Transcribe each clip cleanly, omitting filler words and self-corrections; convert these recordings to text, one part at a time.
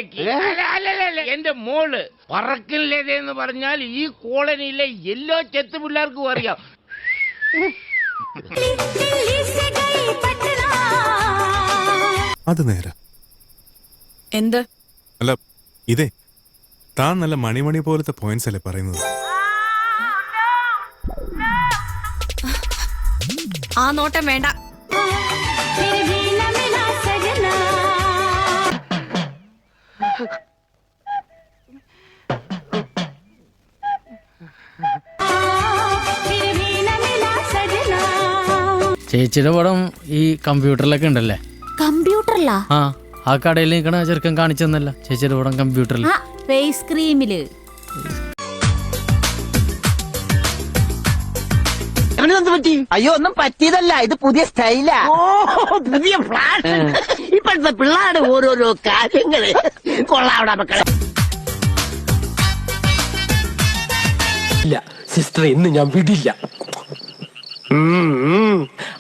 കോളനിയിലേക്ക്. അല്ല എന്റെ മോള് പറക്കില്ലെന്ന് പറഞ്ഞാൽ ഈ കോളനിയിലെ എല്ലാ ചെത്തു പിള്ളേർക്കും അറിയാം. അത് നേരെ എന്ത്? അല്ല ഇതേ താൻ നല്ല മണിമണി പോലത്തെ പോയിന്റ്സ് അല്ലേ പറയുന്നത്. ആ നോട്ടം വേണ്ട. ചേച്ചിയുടെ പടം ഈ കമ്പ്യൂട്ടറിലൊക്കെ ഉണ്ടല്ലേ? കമ്പ്യൂട്ടറിലാ? ആ കടയിൽ നിൽക്കണ ചെറുക്കൻ കാണിച്ചെന്നല്ല ചേച്ചിയുടെ പടം കമ്പ്യൂട്ടറിൽ. ഫേസ് ക്രീമില്. അയ്യോ ഒന്നും പറ്റിയതല്ല, ഇത് പുതിയ സ്റ്റൈലാ. പുതിയ ഫ്ലാഷ്. ഇപ്പോഴത്തെ പിള്ളേരുടെ ഓരോരോ കാര്യങ്ങള് കൊള്ളാവിടെ മക്കളെ. ഇല്ല സിസ്റ്റർ, ഇന്ന് ഞാൻ വിടില്ല.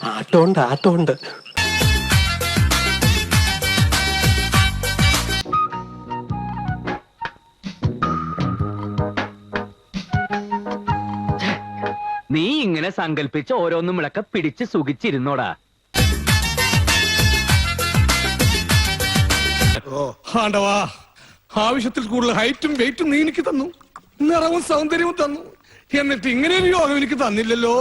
ആട്ടോണ്ട് നീ ഇങ്ങനെ സങ്കല്പിച്ച് ഓരോന്നും വിളക്കെ പിടിച്ച് സുഖിച്ചിരുന്നോടാ. ആണ്ടവാ, ആവശ്യത്തിൽ കൂടുതൽ ഹൈറ്റും വെയിറ്റും നീ എനിക്ക് തന്നു, നിറവും സൗന്ദര്യവും തന്നു, എന്നിട്ട് ഇങ്ങനെ ഒരു യോഗം എനിക്ക് തന്നില്ലല്ലോ.